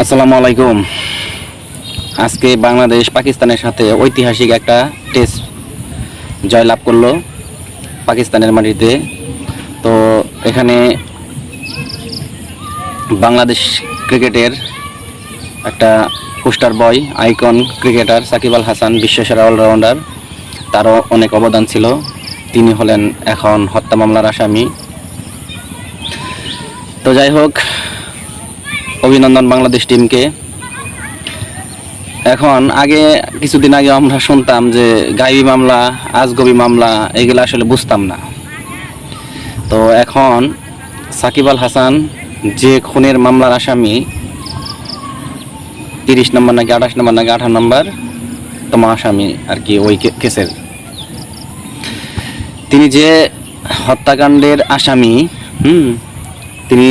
আসসালামু আলাইকুম। আজকে বাংলাদেশ পাকিস্তানের সাথে ঐতিহাসিক একটা টেস্ট জয়লাভ করলো পাকিস্তানের মাটিতে। তো এখানে বাংলাদেশ ক্রিকেটের একটা poster boy, icon cricketer Shakib Al Hasan, বিশ্বসেরা অলরাউন্ডার, তারও অনেক অবদান ছিল। তিনি হলেন এখন হত্যা মামলার আসামি। তো যাই হোক, অভিনন্দন বাংলাদেশ টিমকে। এখন কিছুদিন আগে আমরা শুনতাম যে গাইবী মামলা, আজগবি মামলা, এগুলো আসলে বুঝতাম না। তো এখন সাকিব আল হাসান যে খুনের মামলার আসামি, 30 নম্বর নাকি 28 নম্বর নাকি 18 নম্বর তোমার আসামি আর কি ওই কেসের, তিনি যে হত্যাকাণ্ডের আসামি, তিনি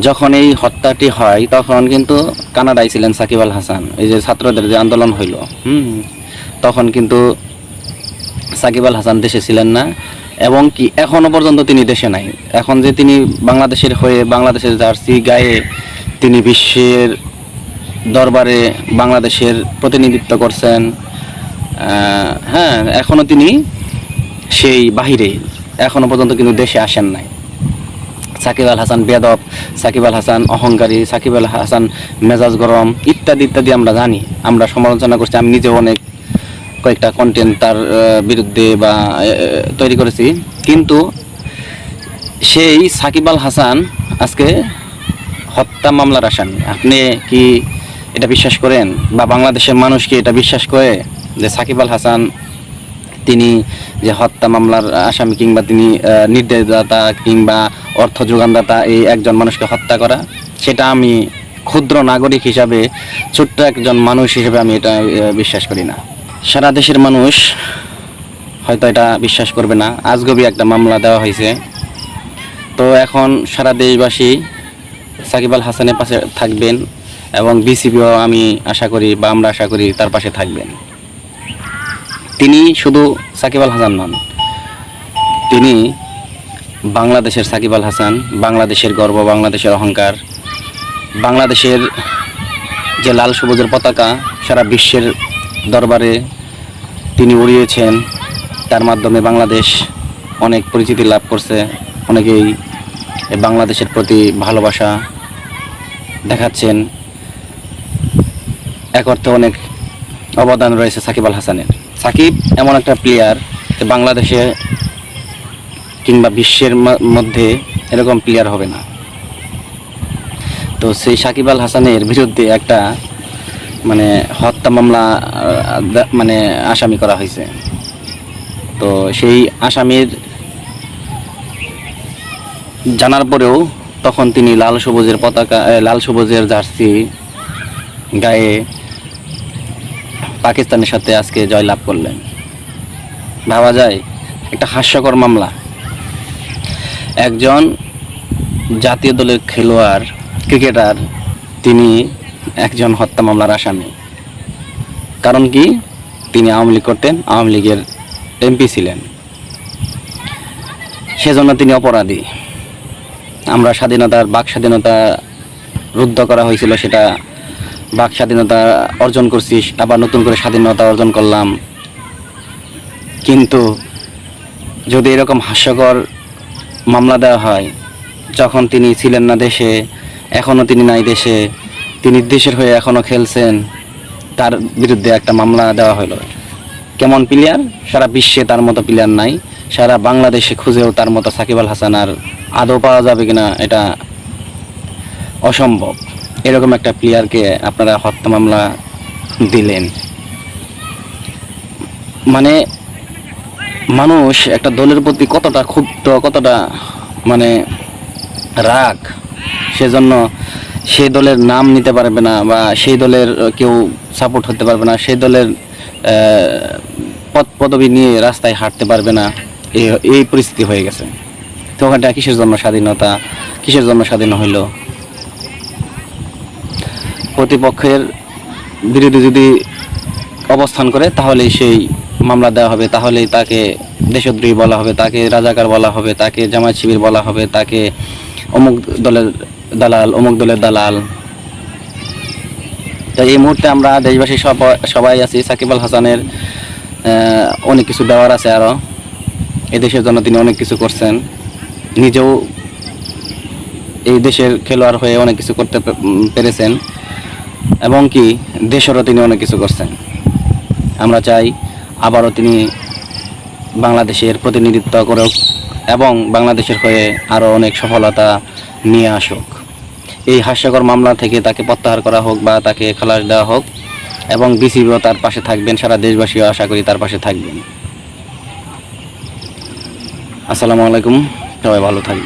যখন এই হত্যাটি হয় তখন কিন্তু কানাডায় ছিলেন সাকিব আল হাসান। এই যে ছাত্রদের যে আন্দোলন হইল, তখন কিন্তু সাকিব আল হাসান দেশে ছিলেন না, এবং কি এখনো পর্যন্ত তিনি দেশে নাই। এখন যে তিনি বাংলাদেশের হয়ে বাংলাদেশের জার্সি গায়ে তিনি বিশ্বের দরবারে বাংলাদেশের প্রতিনিধিত্ব করছেন, হ্যাঁ, এখনো তিনি সেই বাহিরে, এখনো পর্যন্ত কিন্তু দেশে আসেন নাই। সাকিব আল হাসান বেয়াদব, সাকিব আল হাসান অহংকারী, সাকিব আল হাসান মেজাজ গরম, ইত্যাদি ইত্যাদি আমরা জানি, আমরা সমালোচনা করছি। আমি নিজেও কয়েকটা কন্টেন্ট তার বিরুদ্ধে বা তৈরি করেছি। কিন্তু সেই সাকিব আল হাসান আজকে হত্যা মামলার আসামি। আপনি কি এটা বিশ্বাস করেন, বা বাংলাদেশের মানুষ কি এটা বিশ্বাস করে যে সাকিব আল হাসান তিনি যে হত্যা মামলার আসামি, কিংবা তিনি নির্দেশদাতা কিংবা অর্থ যোগানদাতা এই একজন মানুষকে হত্যা করা? সেটা আমি ক্ষুদ্র নাগরিক হিসাবে, ছোট্ট একজন মানুষ হিসেবে আমি এটা বিশ্বাস করি না। সারা দেশের মানুষ হয়তো এটা বিশ্বাস করবে না। আজগবি একটা মামলা দেওয়া হয়েছে। তো এখন সারা দেশবাসী সাকিব আল হাসানের পাশে থাকবেন, এবং বিসিবিও আমি আশা করি, বা আমরা আশা করি তার পাশে থাকবেন। তিনি শুধু সাকিব আল হাসান নন, তিনি বাংলাদেশের সাকিব আল হাসান, বাংলাদেশের গর্ব, বাংলাদেশের অহংকার। বাংলাদেশের যে লাল সবুজের পতাকা সারা বিশ্বের দরবারে তিনি উড়িয়েছেন, তার মাধ্যমে বাংলাদেশ অনেক পরিচিতি লাভ করছে। অনেকেই বাংলাদেশের প্রতি ভালোবাসা দেখাচ্ছেন। এক অর্থে অনেক অবদান রয়েছে সাকিব আল হাসানের। সাকিব এমন একটা প্লেয়ার যে বাংলাদেশে কিংবা বিশ্বের মধ্যে এরকম প্লেয়ার হবে না। তো সেই সাকিব আল হাসানের বিরুদ্ধে একটা হত্যা মামলা আসামি করা হয়েছে। তো সেই আসামির জানার পরেও তখন তিনি লাল সবুজের পতাকা, লাল সবুজের জার্সি গায়ে পাকিস্তানের সাথে আজকে জয়লাভ করলেন। ভাবা যায়, একটা হাস্যকর মামলা। একজন জাতীয় দলের খেলোয়াড়, ক্রিকেটার, তিনি একজন হত্যা মামলার আসামি। কারণ কি? তিনি আওয়ামী লীগ করতেন, আওয়ামী লীগের এমপি ছিলেন, সেজন্য তিনি অপরাধী। আমরা বাক স্বাধীনতা রুদ্ধ করা হয়েছিল, সেটা বাক স্বাধীনতা অর্জন করছি, আবার নতুন করে স্বাধীনতা অর্জন করলাম। কিন্তু যদি এরকম হাস্যকর মামলা দেওয়া হয়, যখন তিনি ছিলেন না দেশে, এখনও তিনি নাই দেশে, তিনি দেশের হয়ে এখনও খেলছেন, তার বিরুদ্ধে একটা মামলা দেওয়া হলো। কেমন প্লেয়ার? সারা বিশ্বে তার মতো প্লেয়ার নাই। সারা বাংলাদেশে খুঁজেও তার মতো সাকিব আল হাসান আর আদৌ পাওয়া যাবে কিনা এটা অসম্ভব। এরকম একটা প্লেয়ারকে আপনারা হত্যা মামলা দিলেন। মানুষ একটা দলের প্রতি কতটা ক্ষুব্ধ, কতটা রাগ, সেজন্য সেই দলের নাম নিতে পারবে না, বা সেই দলের কেউ সাপোর্ট হতে পারবে না, সেই দলের পদ পদবি নিয়ে রাস্তায় হাঁটতে পারবে না, এই পরিস্থিতি হয়ে গেছে। তো ওখানটা কিসের জন্য স্বাধীনতা, কিসের জন্য স্বাধীন হইল? প্রতিপক্ষের বিরুদ্ধে যদি অবস্থান করে তাহলেই সেই মামলা দেওয়া হবে, তাহলেই তাকে দেশদ্রোহী বলা হবে, তাকে রাজাকার বলা হবে, তাকে জামায়াত শিবির বলা হবে, তাকে অমুক দলের দালাল, অমুক দলের দালাল, তো এই মুহূর্তে আমরা দেশবাসী সবাই আছি। সাকিব আল হাসানের অনেক কিছু দেওয়ার আছে আরও। এই দেশের জন্য তিনি অনেক কিছু করছেন, নিজেও এই দেশের খেলোয়াড় হয়ে অনেক কিছু করতে পেরেছেন, এবং কি দেশেরও তিনি অনেক কিছু করছেন। আমরা চাই আবারও তিনি বাংলাদেশের প্রতিনিধিত্ব করুক এবং বাংলাদেশের হয়ে আরও অনেক সফলতা নিয়ে আসুক। এই হাস্যকর মামলা থেকে তাকে প্রত্যাহার করা হোক বা তাকে খালাস দেওয়া হোক, এবং বিসিবিও তার পাশে থাকবেন, সারা দেশবাসীও আশা করি তার পাশে থাকবেন। আসসালামু আলাইকুম, সবাই ভালো থাকবেন।